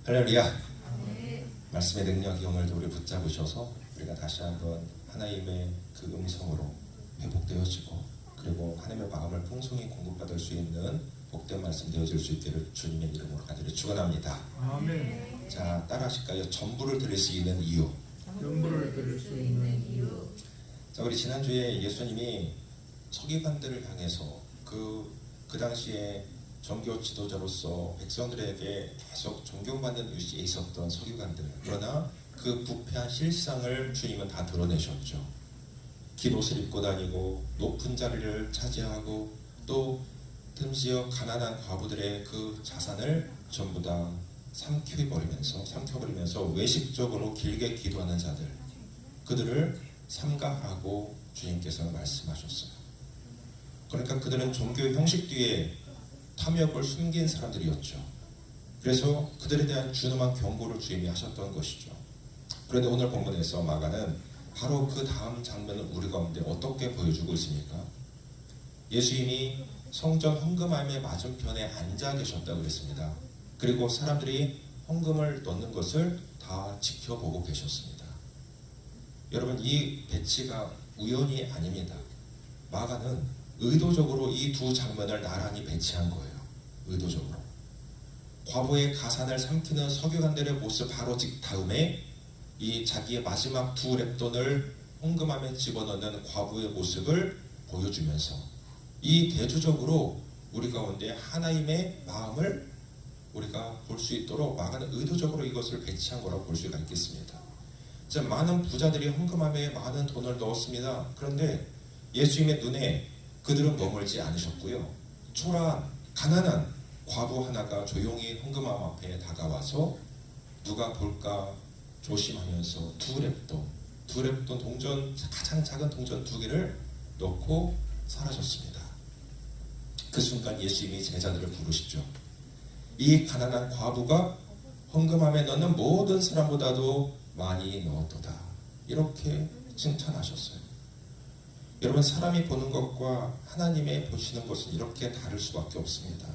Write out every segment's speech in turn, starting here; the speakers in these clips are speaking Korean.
할렐루야. 말씀의 능력이 오늘도 우리 붙잡으셔서 우리가 다시 한번 하나님의 그 음성으로 회복되어지고 그리고 하나님의 마음을 풍성히 공급받을 수 있는 복된 말씀 되어질 수 있기를 주님의 이름으로 간절히 축원합니다. 아멘. 자, 따라하실까요? 전부를 드릴 수 있는 이유. 전부를 드릴 수 있는 이유. 자, 우리 지난주에 예수님이 서기관들을 향해서 그 당시에 종교 지도자로서 백성들에게 계속 존경받는 위치에 있었던 서기관들, 그러나 그 부패한 실상을 주님은 다 드러내셨죠. 깃옷을 입고 다니고 높은 자리를 차지하고 또 틈지어 가난한 과부들의 그 자산을 전부 다 삼켜버리면서 외식적으로 길게 기도하는 자들, 그들을 삼가하라고 주님께서는 말씀하셨어요. 그러니까 그들은 종교의 형식 뒤에 탐욕을 숨긴 사람들이었죠. 그래서 그들에 대한 준엄한 경고를 주님이 하셨던 것이죠. 그런데 오늘 본문에서 마가는 바로 그 다음 장면을 우리 가운데 어떻게 보여주고 있습니까? 예수님이 성전 헌금함의 맞은편에 앉아 계셨다고 그랬습니다. 그리고 사람들이 헌금을 넣는 것을 다 지켜보고 계셨습니다. 여러분, 이 배치가 우연이 아닙니다. 마가는 의도적으로 이 두 장면을 나란히 배치한 거예요. 의도적으로. 과부의 가산을 삼키는 서기관들의 모습 바로 다음에 이 자기의 마지막 두 렙돈을 헌금함에 집어넣는 과부의 모습을 보여주면서 이 대조적으로 우리 가운데 하나님의 마음을 우리가 볼 수 있도록 마가는 의도적으로 이것을 배치한 거라고 볼 수가 있겠습니다. 자, 많은 부자들이 헌금함에 많은 돈을 넣었습니다. 그런데 예수님의 눈에 그들은 머물지 않으셨고요. 초라한 가난한 과부 하나가 조용히 헌금함 앞에 다가와서 누가 볼까 조심하면서 두 렙돈 동전, 가장 작은 동전 2개를 넣고 사라졌습니다. 그 순간 예수님이 제자들을 부르시죠. 이 가난한 과부가 헌금함에 넣는 모든 사람보다도 많이 넣었도다. 이렇게 칭찬하셨어요. 여러분, 사람이 보는 것과 하나님의 보시는 것은 이렇게 다를 수밖에 없습니다.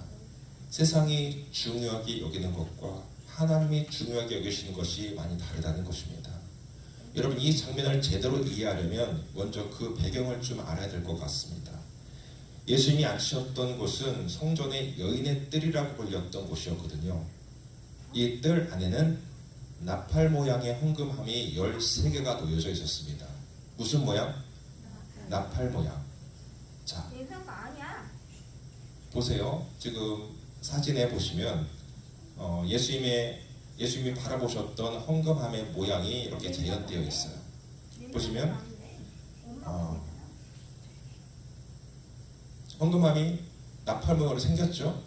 세상이 중요하게 여기는 것과 하나님이 중요하게 여기시는 것이 많이 다르다는 것입니다. 여러분, 이 장면을 제대로 이해하려면 먼저 그 배경을 좀 알아야 될 것 같습니다. 예수님이 앉으셨던 곳은 성전의 여인의 뜰이라고 불렸던 곳이었거든요. 이 뜰 안에는 나팔 모양의 헌금함이 13개가 놓여져 있었습니다. 무슨 모양? 나팔 모양. 자, 보세요. 지금 사진에 보시면 예수님이 바라보셨던 헌금함의 모양이 이렇게 재현되어 있어요. 보시면 헌금함이 나팔 모양으로 생겼죠.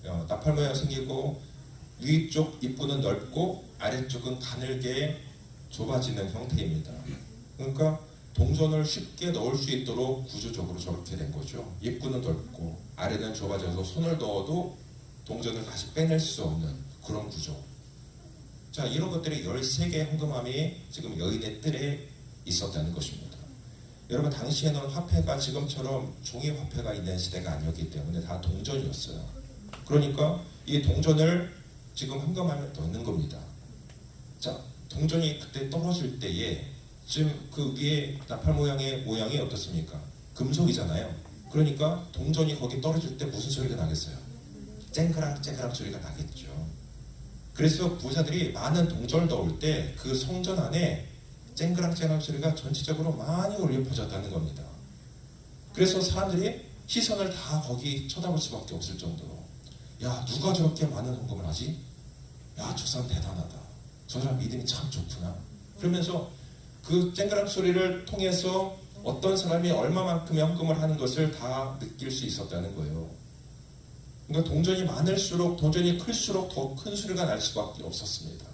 나팔 모양으로 생기고 위쪽 입구는 넓고 아래쪽은 가늘게 좁아지는 형태입니다. 그러니까 동전을 쉽게 넣을 수 있도록 구조적으로 저렇게 된 거죠. 입구는 넓고 아래는 좁아져서 손을 넣어도 동전을 다시 빼낼 수 없는 그런 구조. 자, 이런 것들이 13개의 헌금함이 지금 여인의 뜰에 있었다는 것입니다. 여러분, 당시에는 화폐가 지금처럼 종이 화폐가 있는 시대가 아니었기 때문에 다 동전이었어요. 그러니까 이 동전을 지금 헌금함에 넣는 겁니다. 자, 동전이 그때 떨어질 때에 지금 그 위에 나팔 모양이 어떻습니까? 금속이잖아요. 그러니까 동전이 거기 떨어질 때 무슨 소리가 나겠어요? 쨍그랑 소리가 나겠죠. 그래서 부자들이 많은 동전을 넣을 때 그 성전 안에 쨍그랑 소리가 전체적으로 많이 울려 퍼졌다는 겁니다. 그래서 사람들이 시선을 다 거기 쳐다볼 수밖에 없을 정도로, 야, 누가 저렇게 많은 헌금을 하지? 야, 저 사람 대단하다. 저 사람 믿음이 참 좋구나. 그러면서 그 쨍그랑 소리를 통해서 어떤 사람이 얼마만큼의 헌금을 하는 것을 다 느낄 수 있었다는 거예요. 그러니까 동전이 많을수록, 동전이 클수록 더 큰 소리가 날 수밖에 없었습니다.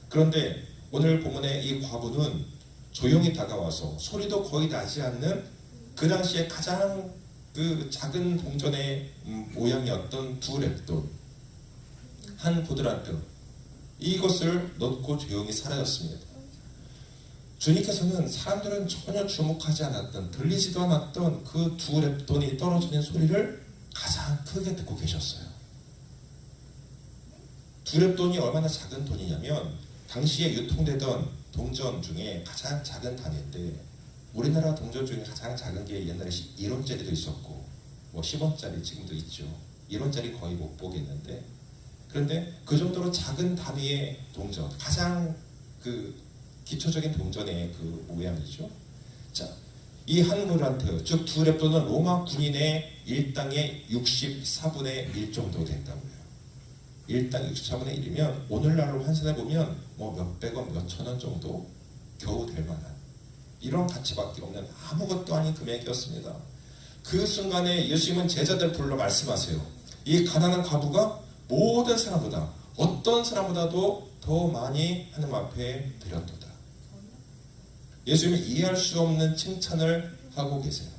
그런데 오늘 본문의 이 과부는 조용히 다가와서 소리도 거의 나지 않는 그 당시에 가장 그 작은 동전의 모양이었던 2렙돈, 한 보드란트, 이것을 넣고 조용히 사라졌습니다. 주님께서는 사람들은 전혀 주목하지 않았던, 들리지도 않았던 그 2렙돈이 떨어지는 소리를 가장 크게 듣고 계셨어요. 두렙돈이 얼마나 작은 돈이냐면 당시에 유통되던 동전 중에 가장 작은 단위인데 우리나라 동전 중에 가장 작은 게 옛날에 1원짜리도 있었고 뭐 10원짜리 지금도 있죠. 1원짜리 거의 못 보겠는데 그런데 그 정도로 작은 단위의 동전 가장 그 기초적인 동전의 그 모양이죠. 자, 이 한 구란트 즉 두렙돈은 로마 군인의 일당의 64분의 1 정도 된다고요. 일당 64분의 1이면 오늘날로 환산해 보면 뭐 몇백원, 몇천원 정도 겨우 될 만한 이런 가치밖에 없는 아무것도 아닌 금액이었습니다. 그 순간에 예수님은 제자들 불러 말씀하세요. 이 가난한 과부가 모든 사람보다 어떤 사람보다도 더 많이 하나님 앞에 드렸도다. 예수님이 이해할 수 없는 칭찬을 하고 계세요.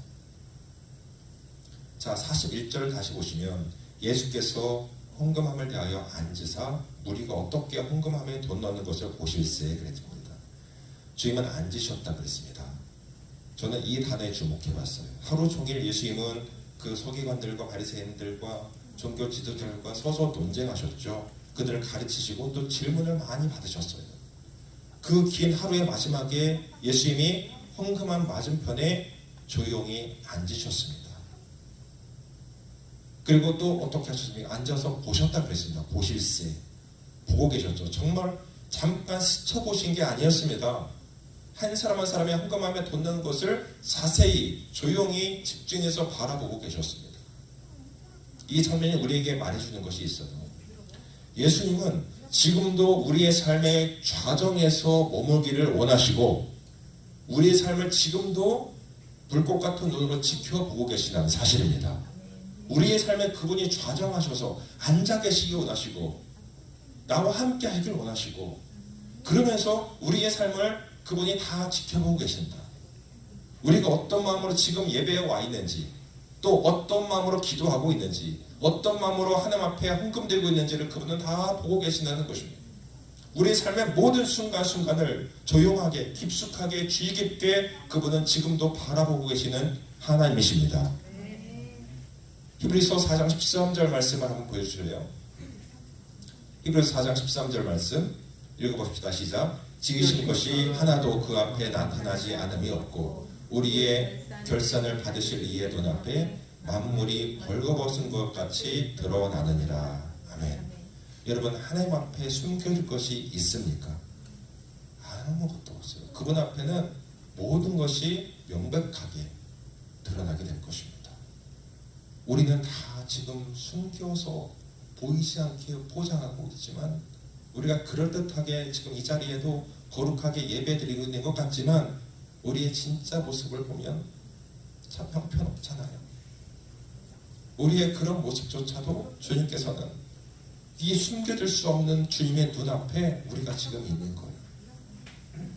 자, 41절 다시 보시면 예수께서 헌금함을 대하여 앉으사 무리가 어떻게 헌금함에 돈 넣는 것을 보실세 그랬습니다. 주님은 앉으셨다 그랬습니다. 저는 이 단어에 주목해봤어요. 하루 종일 예수님은 그 서기관들과 바리새인들과 종교 지도자들과 서서 논쟁하셨죠. 그들을 가르치시고 또 질문을 많이 받으셨어요. 그 긴 하루의 마지막에 예수님이 헌금함 맞은편에 조용히 앉으셨습니다. 그리고 또 어떻게 하셨습니까? 앉아서 보셨다 그랬습니다. 보실세. 보고 계셨죠. 정말 잠깐 스쳐보신 게 아니었습니다. 한 사람 한 사람의 헌금함에 돈 넣는 것을 자세히 조용히 집중해서 바라보고 계셨습니다. 이 장면이 우리에게 말해주는 것이 있어요. 예수님은 지금도 우리의 삶의 좌정에서 머물기를 원하시고 우리의 삶을 지금도 불꽃 같은 눈으로 지켜보고 계시다는 사실입니다. 우리의 삶에 그분이 좌정하셔서 앉아 계시기 원하시고 나와 함께 하길 원하시고 그러면서 우리의 삶을 그분이 다 지켜보고 계신다. 우리가 어떤 마음으로 지금 예배에 와 있는지 또 어떤 마음으로 기도하고 있는지 어떤 마음으로 하나님 앞에 헌금 들고 있는지를 그분은 다 보고 계신다는 것입니다. 우리의 삶의 모든 순간순간을 조용하게 깊숙하게 주의 깊게 그분은 지금도 바라보고 계시는 하나님이십니다. 히브리서 4장 13절 말씀을 한번 보여주실래요? 히브리서 4장 13절 말씀 읽어봅시다. 시작. 지으신 것이 하나도 그 앞에 나타나지 않음이 없고 우리의 결산을 받으실 이의 돈 앞에 만물이 벌거벗은 것 같이 드러나느니라. 아멘. 여러분 하나님 앞에 숨겨질 것이 있습니까? 아무것도 없어요. 그분 앞에는 모든 것이 명백하게 드러나게 될 것입니다. 우리는 다 지금 숨겨서 보이지 않게 포장하고 있지만 우리가 그럴듯하게 지금 이 자리에도 거룩하게 예배드리고 있는 것 같지만 우리의 진짜 모습을 보면 참 형편없잖아요. 우리의 그런 모습조차도 주님께서는 이 숨겨질 수 없는 주님의 눈앞에 우리가 지금 있는 거예요.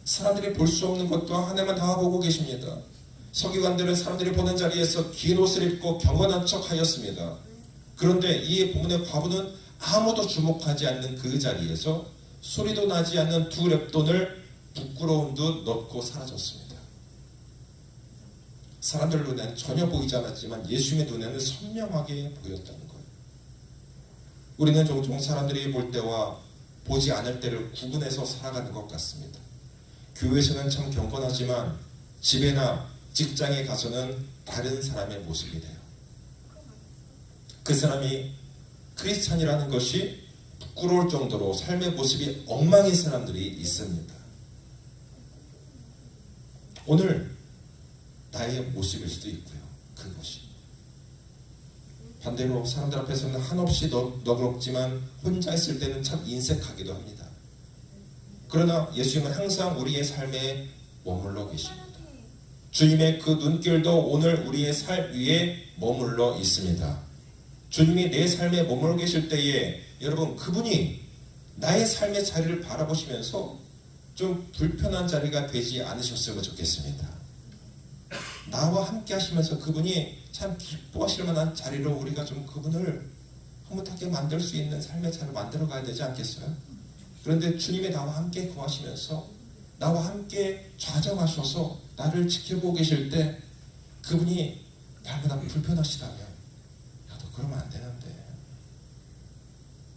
사람들이 볼 수 없는 것도 하나님은 다 보고 계십니다. 서기관들은 사람들이 보는 자리에서 긴 옷을 입고 경건한 척 하였습니다. 그런데 이 본문의 과부는 아무도 주목하지 않는 그 자리에서 소리도 나지 않는 두 렙돈을 부끄러운 듯 넣고 사라졌습니다. 사람들 눈에는 전혀 보이지 않았지만 예수님의 눈에는 선명하게 보였다는 거예요. 우리는 종종 사람들이 볼 때와 보지 않을 때를 구분해서 살아가는 것 같습니다. 교회에서는 참 경건하지만 집에나 직장에 가서는 다른 사람의 모습이 돼요. 그 사람이 크리스찬이라는 것이 부끄러울 정도로 삶의 모습이 엉망인 사람들이 있습니다. 오늘 나의 모습일 수도 있고요. 그것이 반대로 사람들 앞에서는 한없이 너그럽지만 혼자 있을 때는 참 인색하기도 합니다. 그러나 예수님은 항상 우리의 삶에 머물러 계십니다. 주님의 그 눈길도 오늘 우리의 삶 위에 머물러 있습니다. 주님이 내 삶에 머물러 계실 때에 여러분 그분이 나의 삶의 자리를 바라보시면서 좀 불편한 자리가 되지 않으셨으면 좋겠습니다. 나와 함께 하시면서 그분이 참 기뻐하실 만한 자리로 우리가 좀 그분을 흐뭇하게 만들 수 있는 삶의 자리를 만들어 가야 되지 않겠어요? 그런데 주님이 나와 함께 거하시면서 나와 함께 좌정하셔서 나를 지켜보고 계실 때 그분이 나보다 불편하시다면 나도 그러면 안 되는데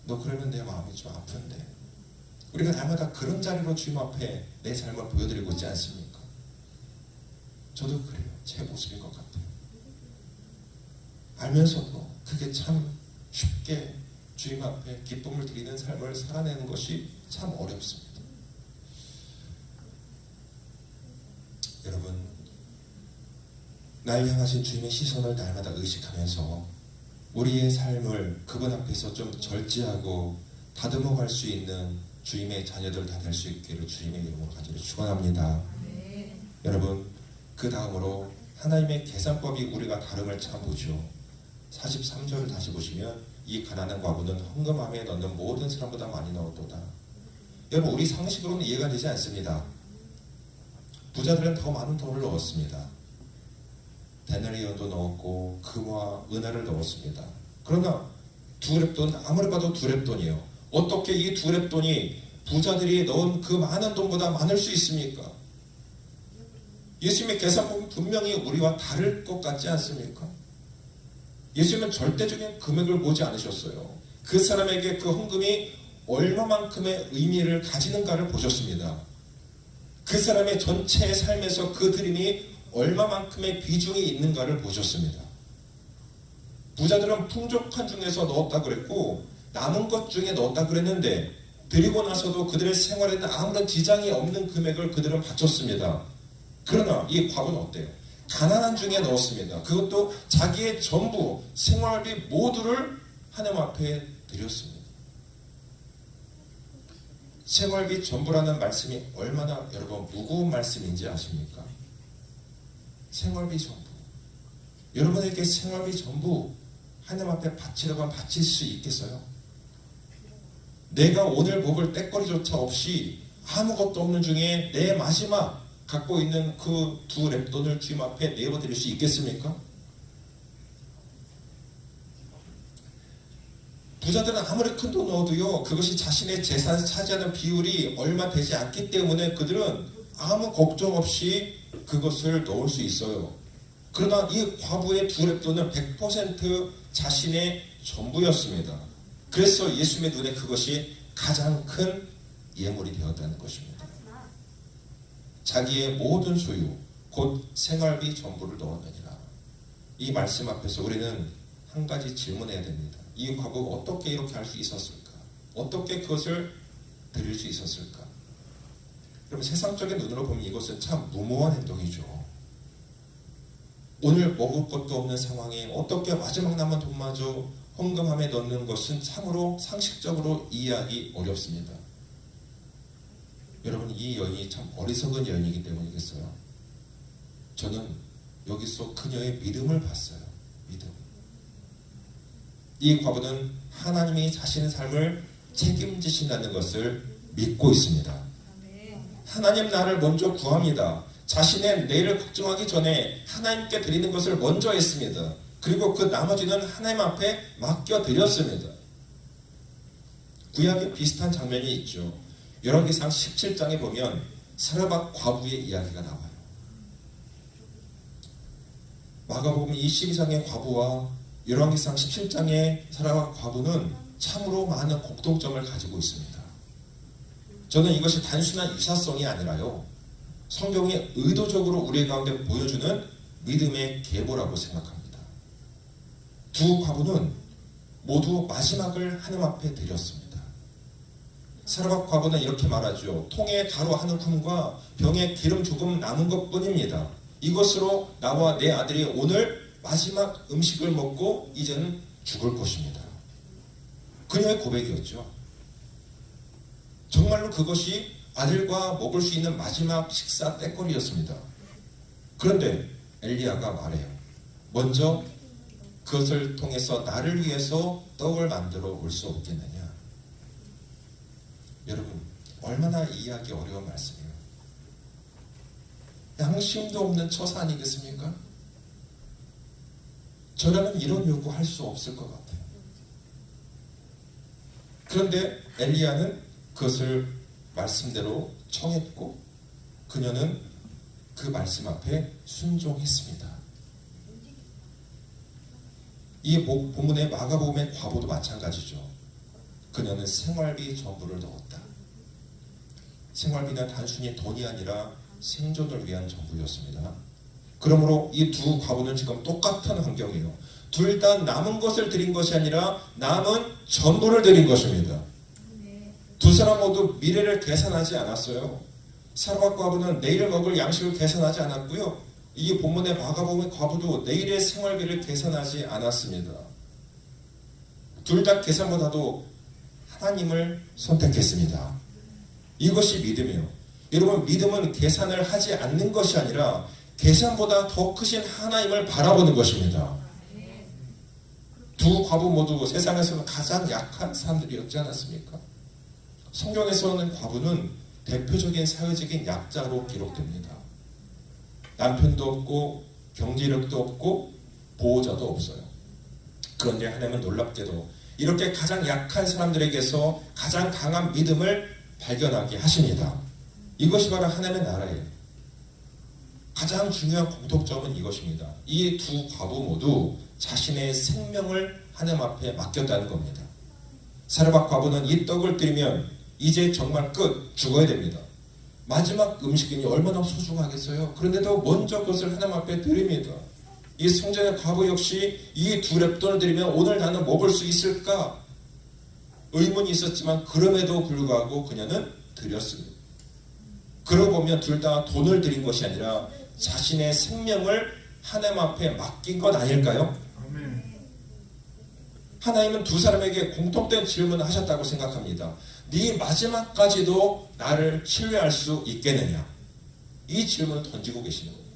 너 그러면 내 마음이 좀 아픈데. 우리가 날마다 그런 자리로 주님 앞에 내 삶을 보여드리고 있지 않습니까? 저도 그래요. 제 모습인 것 같아요. 알면서도 그게 참 쉽게 주님 앞에 기쁨을 드리는 삶을 살아내는 것이 참 어렵습니다. 여러분, 날 향하신 주님의 시선을 날마다 의식하면서 우리의 삶을 그분 앞에서 좀 절제하고 다듬어 갈 수 있는 주님의 자녀들 다 될 수 있기를 주님의 이름으로 간절히 축원합니다. 여러분, 그 다음으로 하나님의 계산법이 우리가 다름을 참 보죠. 43절을 다시 보시면 이 가난한 과부는 헌금함에 넣는 모든 사람보다 많이 넣었도다. 여러분, 우리 상식으로는 이해가 되지 않습니다. 부자들은 더 많은 돈을 넣었습니다. 데나리온도 넣었고 금화, 은하를 넣었습니다. 그러나 두 렙돈, 아무리 봐도 두 렙돈이에요. 어떻게 이 두 렙돈이 부자들이 넣은 그 많은 돈보다 많을 수 있습니까? 예수님의 계산법은 분명히 우리와 다를 것 같지 않습니까? 예수님은 절대적인 금액을 보지 않으셨어요. 그 사람에게 그 헌금이 얼마만큼의 의미를 가지는가를 보셨습니다. 그 사람의 전체 삶에서 그 드림이 얼마만큼의 비중이 있는가를 보셨습니다. 부자들은 풍족한 중에서 넣었다 그랬고 남은 것 중에 넣었다 그랬는데 드리고 나서도 그들의 생활에는 아무런 지장이 없는 금액을 그들은 바쳤습니다. 그러나 이 과부는 어때요? 가난한 중에 넣었습니다. 그것도 자기의 전부, 생활비 모두를 하나님 앞에 드렸습니다. 생활비 전부라는 말씀이 얼마나 여러분 무거운 말씀인지 아십니까? 생활비 전부. 여러분에게 생활비 전부 하나님 앞에 바치라고 하면 바칠 수 있겠어요? 내가 오늘 먹을 떼거리조차 없이 아무것도 없는 중에 내 마지막 갖고 있는 그 두 렙돈을 주님 앞에 내어드릴 수 있겠습니까? 부자들은 아무리 큰 돈 넣어도요, 그것이 자신의 재산을 차지하는 비율이 얼마 되지 않기 때문에 그들은 아무 걱정 없이 그것을 넣을 수 있어요. 그러나 이 과부의 두 렙돈은 100% 자신의 전부였습니다. 그래서 예수님의 눈에 그것이 가장 큰 예물이 되었다는 것입니다. 자기의 모든 소유, 곧 생활비 전부를 넣었느니라. 이 말씀 앞에서 우리는 한 가지 질문해야 됩니다. 이 과부가 어떻게 이렇게 할 수 있었을까? 어떻게 그것을 드릴 수 있었을까? 그럼 세상적인 눈으로 보면 이것은 참 무모한 행동이죠. 오늘 먹을 것도 없는 상황에 어떻게 마지막 남은 돈마저 헌금함에 넣는 것은 참으로 상식적으로 이해하기 어렵습니다. 여러분, 이 여인이 참 어리석은 여인이기 때문이겠어요? 저는 여기서 그녀의 믿음을 봤어요. 믿음. 이 과부는 하나님이 자신의 삶을 책임지신다는 것을 믿고 있습니다. 하나님 나를 먼저 구합니다. 자신의 내일을 걱정하기 전에 하나님께 드리는 것을 먼저 했습니다. 그리고 그 나머지는 하나님 앞에 맡겨드렸습니다. 구약에 비슷한 장면이 있죠. 열왕기상 17장에 보면 사르밧 과부의 이야기가 나와요. 마가복음 22장의 과부와 열왕기상 17장의 사르밧 과부는 참으로 많은 공통점을 가지고 있습니다. 저는 이것이 단순한 유사성이 아니라요, 성경이 의도적으로 우리 가운데 보여주는 믿음의 계보라고 생각합니다. 두 과부는 모두 마지막을 하나님 앞에 드렸습니다. 사르밧 과부는 이렇게 말하죠. 통에 가루 한 움큼과 병에 기름 조금 남은 것뿐입니다. 이것으로 나와 내 아들이 오늘 마지막 음식을 먹고 이제는 죽을 것입니다. 그녀의 고백이었죠. 정말로 그것이 아들과 먹을 수 있는 마지막 식사 떼거리였습니다. 그런데 엘리야가 말해요. 먼저 그것을 통해서 나를 위해서 떡을 만들어 올 수 없겠느냐. 여러분, 얼마나 이해하기 어려운 말씀이에요. 양심도 없는 처사 아니겠습니까? 저라면 이런 요구할 수 없을 것 같아요. 그런데 엘리야는 그것을 말씀대로 청했고 그녀는 그 말씀 앞에 순종했습니다. 이 본문의 마가복음의 과부도 마찬가지죠. 그녀는 생활비 전부를 넣었다. 생활비는 단순히 돈이 아니라 생존을 위한 전부였습니다. 그러므로 이 두 과부는 지금 똑같은 환경이에요. 둘 다 남은 것을 드린 것이 아니라 남은 전부를 드린 것입니다. 두 사람 모두 미래를 계산하지 않았어요. 사르밧 과부는 내일 먹을 양식을 계산하지 않았고요. 이 본문의 마가복음의 과부도 내일의 생활비를 계산하지 않았습니다. 둘 다 계산보다도 하나님을 선택했습니다. 이것이 믿음이에요. 여러분, 믿음은 계산을 하지 않는 것이 아니라 계산보다 더 크신 하나님을 바라보는 것입니다. 두 과부 모두 세상에서는 가장 약한 사람들이었지 않았습니까? 성경에서는 과부는 대표적인 사회적인 약자로 기록됩니다. 남편도 없고 경제력도 없고 보호자도 없어요. 그런데 하나님은 놀랍게도 이렇게 가장 약한 사람들에게서 가장 강한 믿음을 발견하게 하십니다. 이것이 바로 하나님의 나라예요. 가장 중요한 공통점은 이것입니다. 이 두 과부 모두 자신의 생명을 하나님 앞에 맡겼다는 겁니다. 사르밧 과부는 이 떡을 드리면 이제 정말 끝, 죽어야 됩니다. 마지막 음식이니 얼마나 소중하겠어요. 그런데도 먼저 그것을 하나님 앞에 드립니다. 이 성전의 과부 역시 이 두 렙돈을 드리면 오늘 나는 먹을 수 있을까? 의문이 있었지만 그럼에도 불구하고 그녀는 드렸습니다. 그러고 보면 둘 다 돈을 드린 것이 아니라 자신의 생명을 하나님 앞에 맡긴 것 아닐까요? 아멘. 하나님은 두 사람에게 공통된 질문을 하셨다고 생각합니다. 네 마지막까지도 나를 신뢰할 수 있겠느냐? 이 질문을 던지고 계시는 거예요.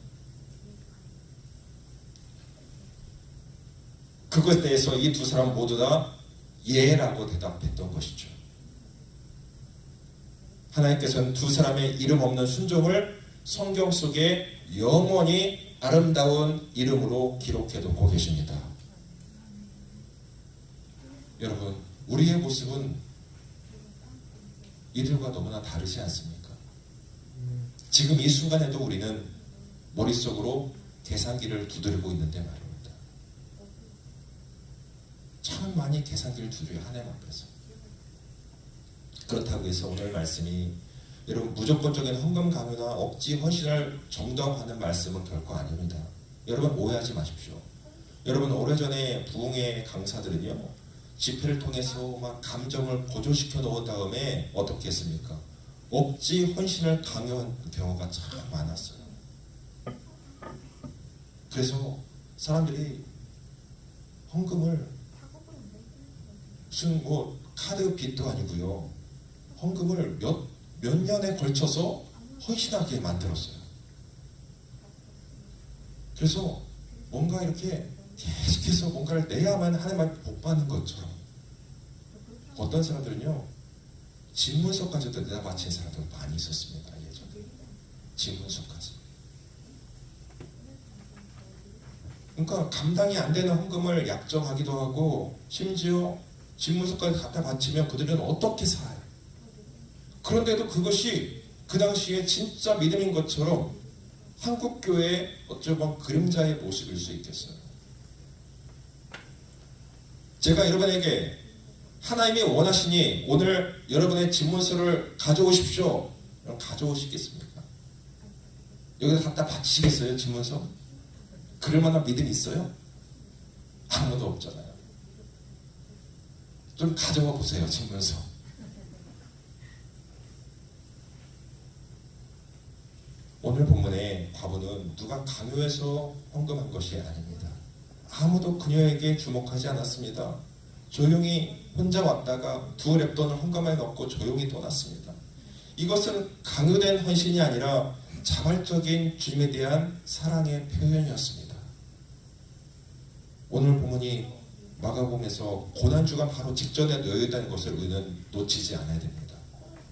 그것에 대해서 이 두 사람 모두 다 예라고 대답했던 것이죠. 하나님께서는 두 사람의 이름 없는 순종을 성경 속에 영원히 아름다운 이름으로 기록해두고 계십니다. 여러분, 우리의 모습은 이들과 너무나 다르지 않습니까? 지금 이 순간에도 우리는 머릿속으로 계산기를 두드리고 있는데 말입니다. 참 많이 계산기를 두드려요, 하나님 앞에서. 그렇다고 해서 오늘 말씀이 여러분 무조건적인 헌금 강요나 억지 헌신을 정당화하는 말씀은 결코 아닙니다. 여러분 오해하지 마십시오. 여러분 오래전에 부흥회 강사들은요, 집회를 통해서 막 감정을 고조시켜 놓은 다음에 어떻게 했습니까? 억지 헌신을 강요한 경우가 참 많았어요. 그래서 사람들이 헌금을 무슨 뭐 카드 빚도 아니고요, 헌금을 몇 년에 걸쳐서 헌신하게 만들었어요. 그래서 뭔가 이렇게 계속해서 뭔가를 내야만 하나님을 복 받는 것처럼, 어떤 사람들은요 집문서까지도 내다 바친 사람들 많이 있었습니다. 예전에 집문서까지. 그러니까 감당이 안 되는 헌금을 약정하기도 하고 심지어 집문서까지 갖다 바치면 그들은 어떻게 살아요? 그런데도 그것이 그 당시에 진짜 믿음인 것처럼 한국교회의 어쩌면 그림자의 모습일 수 있겠어요. 제가 여러분에게 하나님이 원하시니 오늘 여러분의 집문서를 가져오십시오. 그럼 가져오시겠습니까? 여기다 갖다 바치시겠어요? 집문서? 그럴 만한 믿음이 있어요? 아무도 없잖아요. 좀 가져와 보세요, 집문서. 오늘 본문의 과부는 누가 강요해서 헌금한 것이 아닙니다. 아무도 그녀에게 주목하지 않았습니다. 조용히 혼자 왔다가 두 렙돈을 헌금에 넣고 조용히 떠났습니다. 이것은 강요된 헌신이 아니라 자발적인 주님에 대한 사랑의 표현이었습니다. 오늘 본문이 마가복음에서 고난주간 바로 직전에 놓여있다는 것을 우리는 놓치지 않아야 됩니다.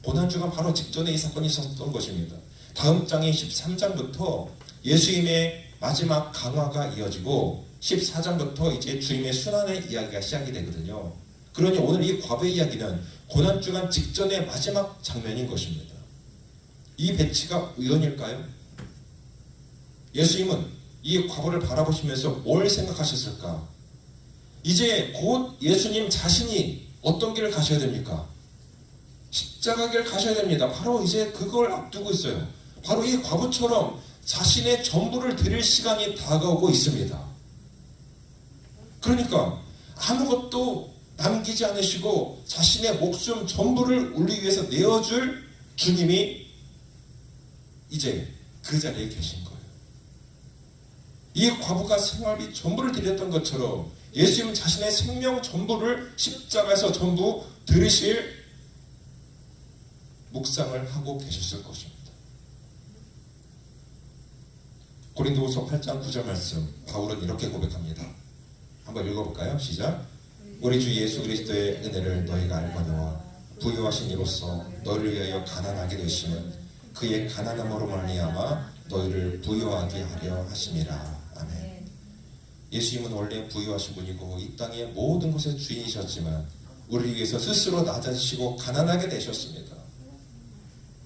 고난주간 바로 직전에 이 사건이 있었던 것입니다. 다음 장인 13장부터 예수님의 마지막 강화가 이어지고 14장부터 이제 주님의 순환의 이야기가 시작이 되거든요. 그러니 오늘 이 과부의 이야기는 고난주간 직전의 마지막 장면인 것입니다. 이 배치가 우연일까요? 예수님은 이 과부를 바라보시면서 뭘 생각하셨을까? 이제 곧 예수님 자신이 어떤 길을 가셔야 됩니까? 십자가 길 가셔야 됩니다. 바로 이제 그걸 앞두고 있어요. 바로 이 과부처럼 자신의 전부를 드릴 시간이 다가오고 있습니다. 그러니까 아무것도 남기지 않으시고 자신의 목숨 전부를 우리 위해서 내어줄 주님이 이제 그 자리에 계신 거예요. 이 과부가 생활비 전부를 드렸던 것처럼 예수님은 자신의 생명 전부를 십자가에서 전부 들으실 묵상을 하고 계셨을 것입니다. 고린도후서 8장 9절 말씀, 바울은 이렇게 고백합니다. 한번 읽어볼까요? 시작. 우리 주 예수 그리스도의 은혜를 너희가 알거니와 부유하신 이로써 너희를 위하여 가난하게 되시는 그의 가난함으로 말미암아 너희를 부유하게 하려 하심이라. 아멘. 예수님은 원래 부유하신 분이고 이 땅의 모든 것의 주인이셨지만 우리를 위해서 스스로 낮아지시고 가난하게 되셨습니다.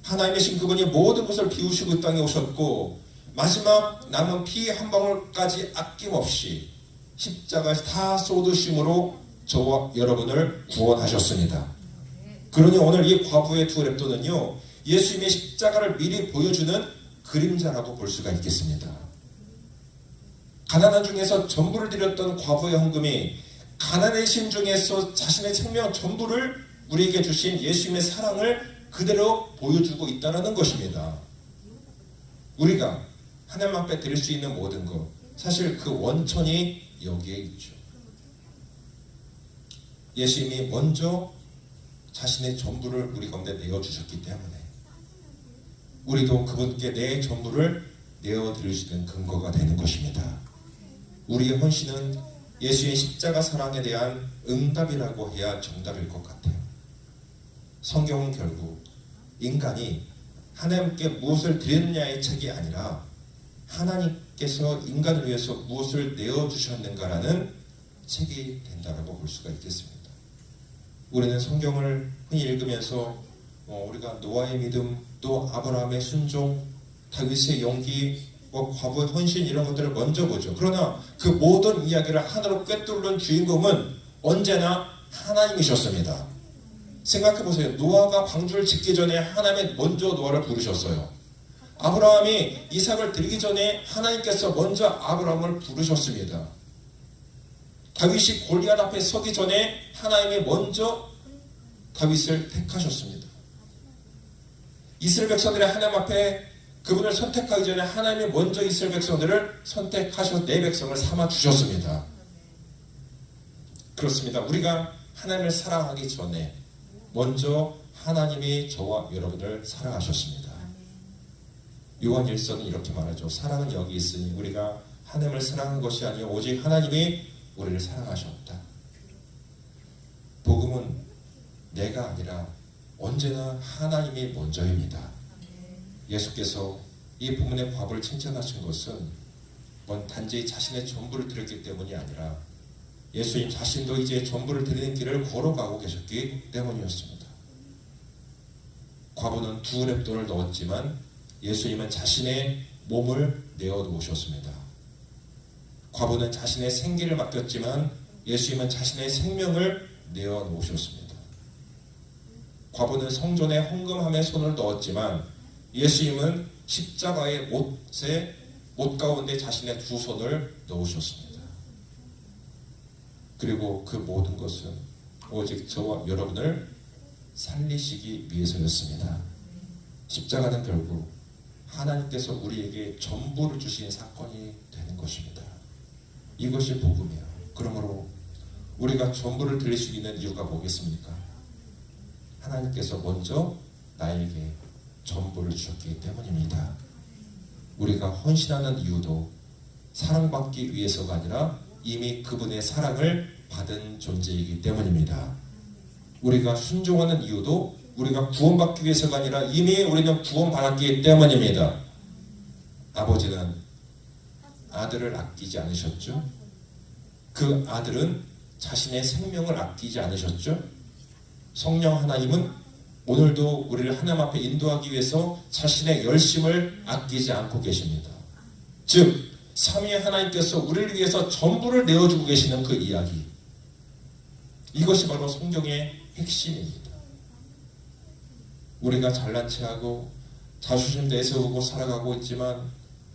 하나님이신 그분이 모든 것을 비우시고 이 땅에 오셨고 마지막 남은 피 한 방울까지 아낌없이 십자가에서 다 쏟으심으로 저와 여러분을 구원하셨습니다. 그러니 오늘 이 과부의 두 랩도는요, 예수님의 십자가를 미리 보여주는 그림자라고 볼 수가 있겠습니다. 가난한 중에서 전부를 드렸던 과부의 헌금이 가난의 신 중에서 자신의 생명 전부를 우리에게 주신 예수님의 사랑을 그대로 보여주고 있다는 것입니다. 우리가 하나님 앞에 드릴 수 있는 모든 것, 사실 그 원천이 여기에 있죠. 예수님이 먼저 자신의 전부를 우리 가운데 내어주셨기 때문에 우리도 그분께 내 전부를 내어드릴 수 있는 근거가 되는 것입니다. 우리의 헌신은 예수의 십자가 사랑에 대한 응답이라고 해야 정답일 것 같아요. 성경은 결국 인간이 하나님께 무엇을 드렸느냐의 책이 아니라 하나님께서 인간을 위해서 무엇을 내어주셨는가라는 책이 된다라고 볼 수가 있겠습니다. 우리는 성경을 흔히 읽으면서 우리가 노아의 믿음, 또 아브라함의 순종, 다윗의 용기, 과부의 헌신 이런 것들을 먼저 보죠. 그러나 그 모든 이야기를 하나로 꿰뚫는 주인공은 언제나 하나님이셨습니다. 생각해보세요. 노아가 방주를 짓기 전에 하나님이 먼저 노아를 부르셨어요. 아브라함이 이삭을 드리기 전에 하나님께서 먼저 아브라함을 부르셨습니다. 다윗이 골리앗 앞에 서기 전에 하나님이 먼저 다윗을 택하셨습니다. 이스라엘 백성들이 하나님 앞에 그분을 선택하기 전에 하나님이 먼저 이스라엘 백성들을 선택하셔서 내 백성을 삼아 주셨습니다. 그렇습니다. 우리가 하나님을 사랑하기 전에 먼저 하나님이 저와 여러분을 사랑하셨습니다. 요한 1서는 이렇게 말하죠. 사랑은 여기 있으니 우리가 하나님을 사랑한 것이 아니요 오직 하나님이 우리를 사랑하셨다. 복음은 내가 아니라 언제나 하나님이 먼저입니다. 예수께서 이 부문의 과부를 칭찬하신 것은 단지 자신의 전부를 드렸기 때문이 아니라 예수님 자신도 이제 전부를 드리는 길을 걸어가고 계셨기 때문이었습니다. 과부는 두 랩돈을 넣었지만 예수님은 자신의 몸을 내어놓으셨습니다. 과부는 자신의 생기를 맡겼지만 예수님은 자신의 생명을 내어놓으셨습니다. 과부는 성전의 헌금함에 손을 넣었지만 예수님은 십자가의 못 가운데 자신의 두 손을 넣으셨습니다. 그리고 그 모든 것은 오직 저와 여러분을 살리시기 위해서였습니다. 십자가는 결국 하나님께서 우리에게 전부를 주신 사건이 되는 것입니다. 이것이 복음이에요. 그러므로 우리가 전부를 드릴 수 있는 이유가 뭐겠습니까? 하나님께서 먼저 나에게 전부를 주셨기 때문입니다. 우리가 헌신하는 이유도 사랑받기 위해서가 아니라 이미 그분의 사랑을 받은 존재이기 때문입니다. 우리가 순종하는 이유도 우리가 구원받기 위해서가 아니라 이미 우리는 구원받았기 때문입니다. 아버지는 아들을 아끼지 않으셨죠? 그 아들은 자신의 생명을 아끼지 않으셨죠? 성령 하나님은 오늘도 우리를 하나님 앞에 인도하기 위해서 자신의 열심을 아끼지 않고 계십니다. 즉 삼위 하나님께서 우리를 위해서 전부를 내어주고 계시는 그 이야기, 이것이 바로 성경의 핵심입니다. 우리가 잘난 체하고 자존심 내세우고 살아가고 있지만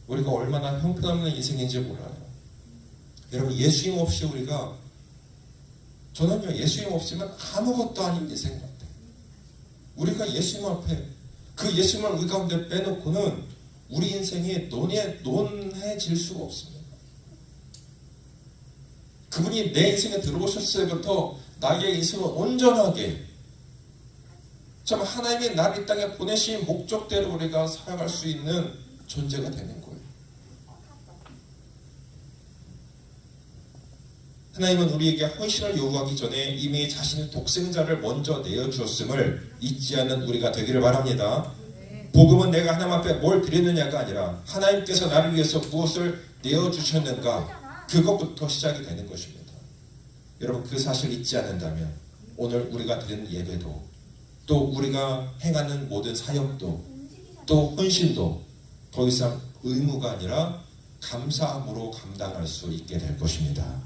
우리가 얼마나 형편없는 인생인지 몰라요. 여러분, 예수님 없이 저는요, 예수님 없으면 아무것도 아닌 인생 같아요. 우리가 예수님 앞에 그 예수님을 우리 가운데 빼놓고는 우리 인생이 논해질 수가 없습니다. 그분이 내 인생에 들어오셨을 때부터 나의 인생을 온전하게 참 하나님이 나를 이 땅에 보내신 목적대로 우리가 살아갈 수 있는 존재가 되는 거예요. 하나님은 우리에게 헌신을 요구하기 전에 이미 자신의 독생자를 먼저 내어주었음을 잊지 않는 우리가 되기를 바랍니다. 복음은 내가 하나님 앞에 뭘 드리느냐가 아니라 하나님께서 나를 위해서 무엇을 내어주셨는가, 그것부터 시작이 되는 것입니다. 여러분, 그 사실을 잊지 않는다면 오늘 우리가 드리는 예배도, 또 우리가 행하는 모든 사역도, 또 헌신도 더 이상 의무가 아니라 감사함으로 감당할 수 있게 될 것입니다.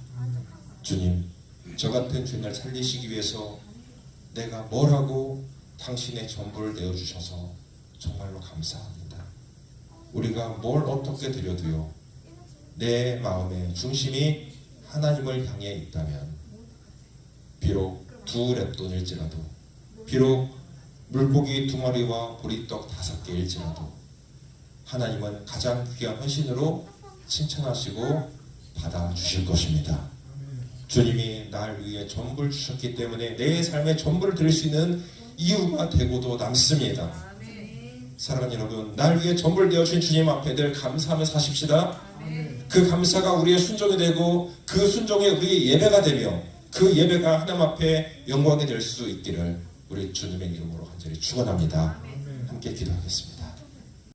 주님, 저 같은 주님을 살리시기 위해서 내가 뭘 하고 당신의 전부를 내어주셔서 정말로 감사합니다. 우리가 뭘 어떻게 드려도요, 내 마음의 중심이 하나님을 향해 있다면, 비록 2랩돈일지라도, 비록 물고기 2마리와 보리떡 5개일지라도 하나님은 가장 귀한 헌신으로 칭찬하시고 받아주실 것입니다. 주님이 날 위해 전부를 주셨기 때문에 내 삶에 전부를 드릴 수 있는 이유가 되고도 남습니다. 사랑하는 여러분, 날 위해 전부를 내어주신 주님 앞에 늘 감사하며 사십시다. 그 감사가 우리의 순종이 되고 그 순종이 우리의 예배가 되며 그 예배가 하나님 앞에 영광이 될 수 있기를 우리 주님의 이름으로 간절히 축원합니다. 함께 기도하겠습니다.